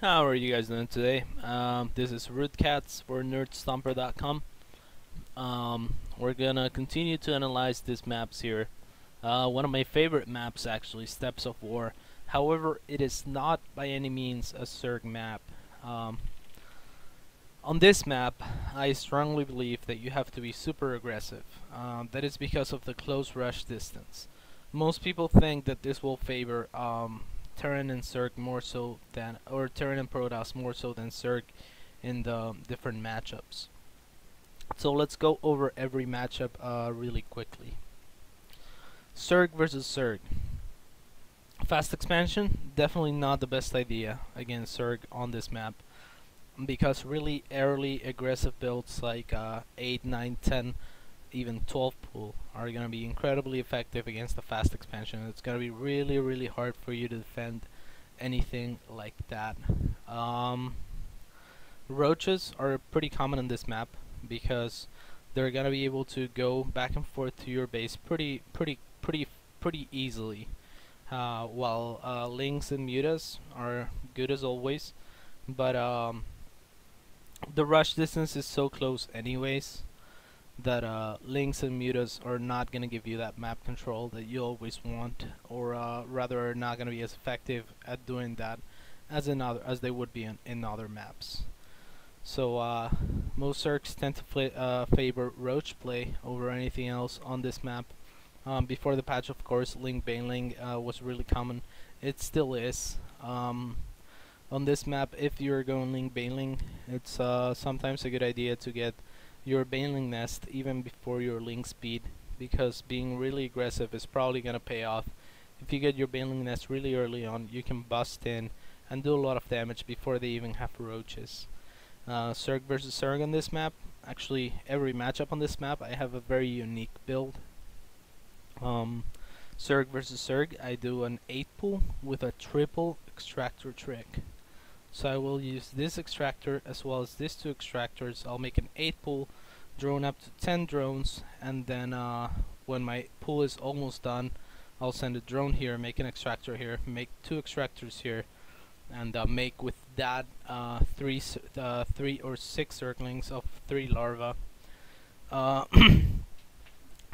How are you guys doing today? This is CatZ for Nerdstomper.com. We're gonna continue to analyze these maps here. One of my favorite maps, actually, Steppes of War. However, it is not by any means a Zerg map. On this map, I strongly believe that you have to be super aggressive. That is because of the close rush distance. Most people think that this will favor Terran and Zerg more so than, or Terran and Protoss more so than Zerg in the different matchups. So let's go over every matchup really quickly. Zerg versus Zerg. Fast expansion, definitely not the best idea against Zerg on this map, because really early aggressive builds like 8, 9, 10, even 12 pool are going to be incredibly effective against the fast expansion. It's going to be really hard for you to defend anything like that. Roaches are pretty common on this map because they're going to be able to go back and forth to your base pretty easily. While Lynx and Mutas are good as always, but the rush distance is so close anyways that Lynx and Mutas are not going to give you that map control that you always want, or rather are not going to be as effective at doing that as they would be in other maps. So most Zergs tend to favor Roach play over anything else on this map. Before the patch, of course, Link Baneling was really common. It still is. On this map, if you're going Link Baneling, it's sometimes a good idea to get your Baneling nest even before your Link speed, because being really aggressive is probably going to pay off. If you get your Baneling nest really early on, you can bust in and do a lot of damage before they even have roaches. Zerg versus Zerg on this map, actually every matchup on this map I have a very unique build. Zerg versus Zerg, I do an 8 pull with a triple extractor trick. So I will use this extractor as well as these two extractors. I'll make an 8 pull, drone up to 10 drones, and then when my pull is almost done, I'll send a drone here, make an extractor here, make 2 extractors here, and make with that 3 or 6 Zerglings of 3 larvae.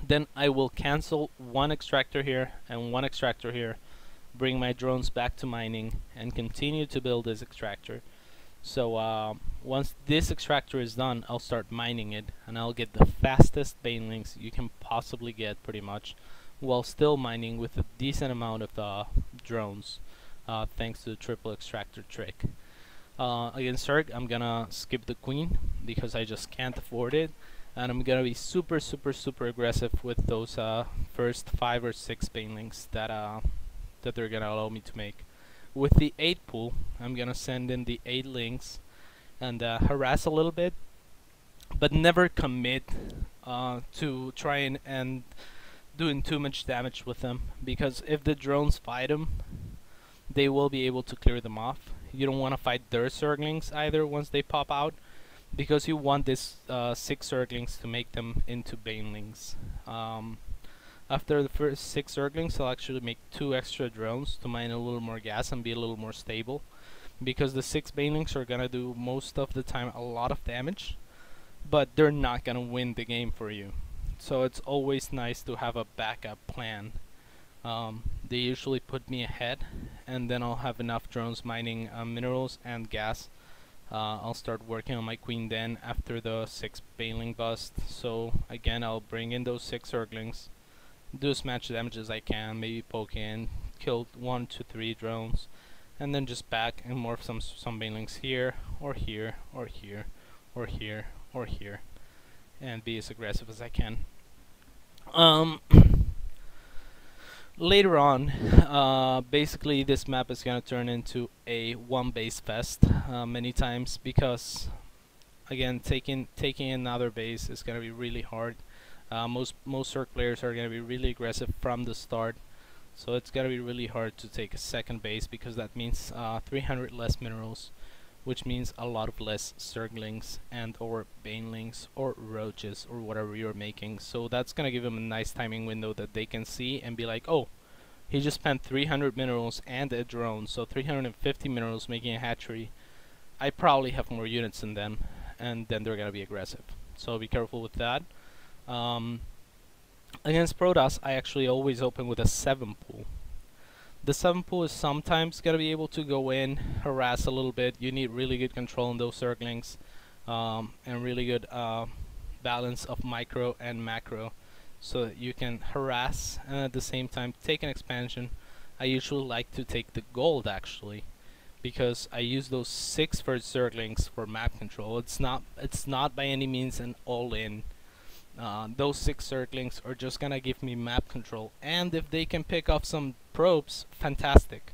Then I will cancel 1 extractor here and 1 extractor here, bring my drones back to mining, and continue to build this extractor. So once this extractor is done, I'll start mining it, and I'll get the fastest banelings you can possibly get, pretty much, while still mining with a decent amount of drones, thanks to the triple extractor trick. Against Zerg, I'm gonna skip the queen because I just can't afford it, and I'm gonna be super aggressive with those first 5 or 6 banelings that they're gonna allow me to make. With the 8 pool, I'm gonna send in the 8 links and harass a little bit, but never commit to trying and doing too much damage with them, because if the drones fight them, they will be able to clear them off. You don't want to fight their Zerglings either once they pop out, because you want this 6 Zerglings to make them into banelings. After the first 6 Zerglings, I'll actually make 2 extra drones to mine a little more gas and be a little more stable, because the 6 banelings are gonna do most of the time a lot of damage, but they're not gonna win the game for you. So it's always nice to have a backup plan. They usually put me ahead, and then I'll have enough drones mining minerals and gas. I'll start working on my queen den after the 6 baneling bust. So again, I'll bring in those 6 Zerglings, do as much damage as I can, maybe poke in, kill 1 to 3 drones, and then just back and morph some banelings here, or here, or here, or here, or here, and be as aggressive as I can. Later on, basically this map is gonna turn into a 1 base fest many times, because again, taking another base is gonna be really hard. Most Zerg players are gonna be really aggressive from the start, so it's gonna be really hard to take a second base, because that means 300 less minerals, which means a lot of less Zerglings and or banelings or roaches or whatever you're making. So that's gonna give them a nice timing window that they can see and be like, oh, He just spent 300 minerals and a drone, so 350 minerals making a hatchery. I probably have more units than them, and then they're gonna be aggressive. So be careful with that. Against Protoss, I actually always open with a 7 pool. The 7 pool is sometimes gonna be able to go in, harass a little bit. You need really good control on those Zerglings, and really good balance of micro and macro, so that you can harass and at the same time take an expansion. I usually like to take the gold actually, because I use those 6 first Zerglings for map control. It's not by any means an all-in. Those 6 Zerglings are just gonna give me map control, and if they can pick off some probes, fantastic.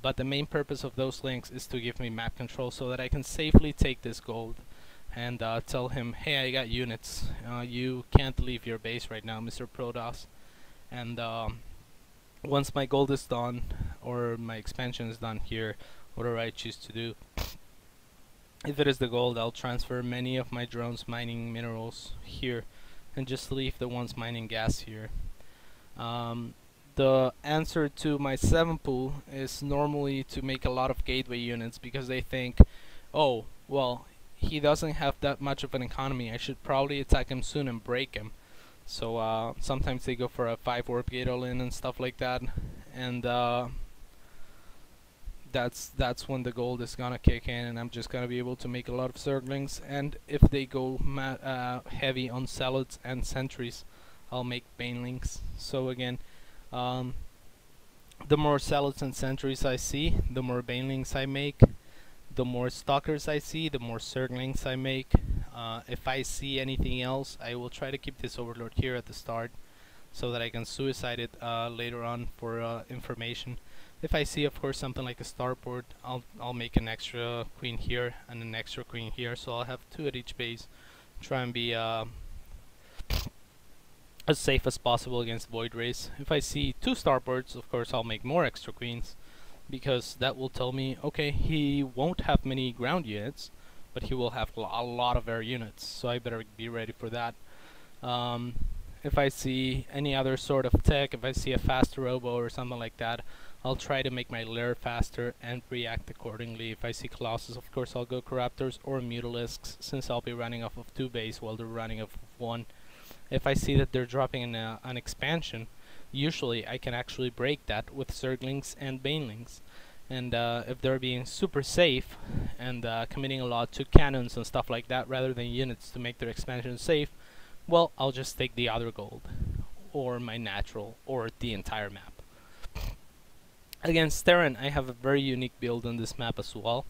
But the main purpose of those links is to give me map control so that I can safely take this gold and tell him, hey, I got units. You can't leave your base right now, Mr. Protoss. And once my gold is done, or my expansion is done here, whatever I choose to do, if it is the gold, I'll transfer many of my drones mining minerals here and just leave the ones mining gas here. The answer to my 7 pool is normally to make a lot of gateway units, because they think, oh, well, he doesn't have that much of an economy, I should probably attack him soon and break him. So sometimes they go for a 5 warp gate all-in and stuff like that, and that's when the gold is gonna kick in, and I'm just gonna be able to make a lot of Zerglings. And if they go heavy on Zealots and Sentries, I'll make Banelings. So again, the more Zealots and Sentries I see, the more Banelings I make. The more Stalkers I see, the more Zerglings I make. If I see anything else, I will try to keep this Overlord here at the start, so that I can suicide it later on for information. If I see, of course, something like a starport, I'll make an extra queen here and an extra queen here, so I'll have 2 at each base. Try and be as safe as possible against Void Rays. If I see 2 starports, of course, I'll make more extra queens, because that will tell me, okay, he won't have many ground units, but he will have a lot of air units, so I better be ready for that. If I see any other sort of tech, if I see a faster robo or something like that, I'll try to make my lair faster and react accordingly. If I see Colossus, of course I'll go Corruptors or Mutalisks, since I'll be running off of 2 base while they're running off of 1. If I see that they're dropping an expansion, usually I can actually break that with Zerglings and Banelings. And if they're being super safe and committing a lot to cannons and stuff like that rather than units to make their expansion safe, well, I'll just take the other gold, or my natural, or the entire map. Against Terran, I have a very unique build on this map as well.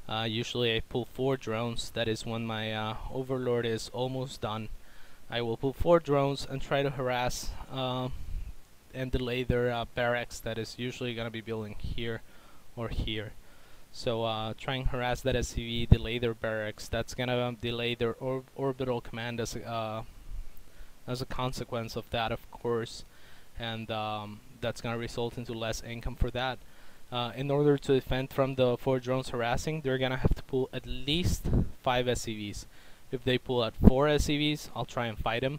Usually I pull 4 drones, that is when my Overlord is almost done. I will pull 4 drones and try to harass and delay their barracks that is usually going to be building here or here. So try and harass that SCV, delay their barracks. That's going to delay their orbital command as a consequence of that, of course. And that's going to result into less income for that. In order to defend from the 4 drones harassing, they're going to have to pull at least 5 SCVs. If they pull at 4 SCVs, I'll try and fight them.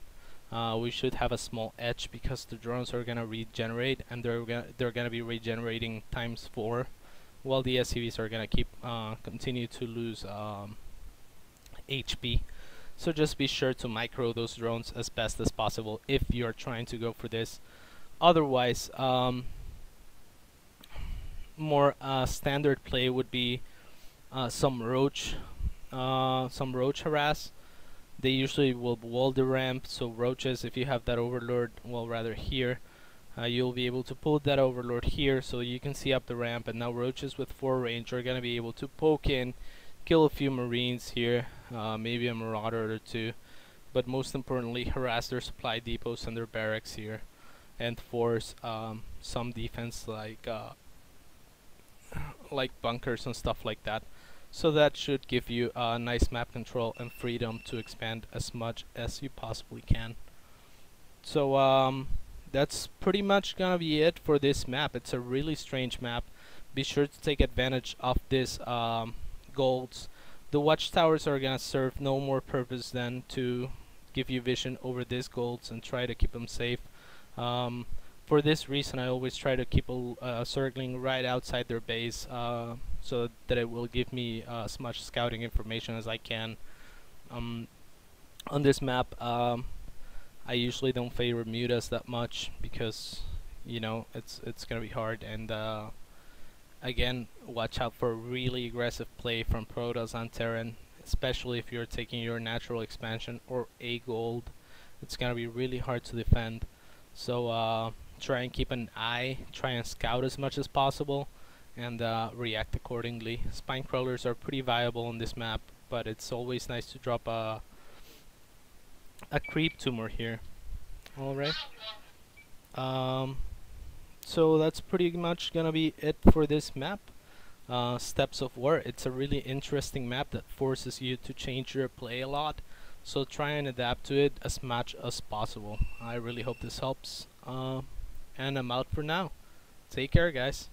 We should have a small edge because the drones are going to regenerate, and they're going to be regenerating times 4, while the SCVs are going to keep continue to lose HP. So just be sure to micro those drones as best as possible if you're trying to go for this. Otherwise, more standard play would be some roach harass. They usually will wall the ramp, so roaches, if you have that Overlord, well, rather here, you'll be able to pull that Overlord here so you can see up the ramp. And now roaches with 4 range are going to be able to poke in, kill a few Marines here, maybe a Marauder or 2, but most importantly harass their supply depots and their barracks here, and force some defense like bunkers and stuff like that. So that should give you nice map control and freedom to expand as much as you possibly can. So that's pretty much gonna be it for this map. It's a really strange map. Be sure to take advantage of this golds. The watchtowers are gonna serve no more purpose than to give you vision over these golds and try to keep them safe. for this reason, I always try to keep circling right outside their base, so that it will give me as much scouting information as I can. On this map, I usually don't favor mutas that much because, you know, it's gonna be hard. And again, watch out for really aggressive play from Protoss on Terran, especially if you're taking your natural expansion or a gold. It's gonna be really hard to defend. So try and keep an eye, try and scout as much as possible, and react accordingly. Spine crawlers are pretty viable on this map, but it's always nice to drop a creep tumor here. Alright. So that's pretty much gonna be it for this map. Steps of War. It's a really interesting map that forces you to change your play a lot. So try and adapt to it as much as possible. I really hope this helps. And I'm out for now. Take care, guys.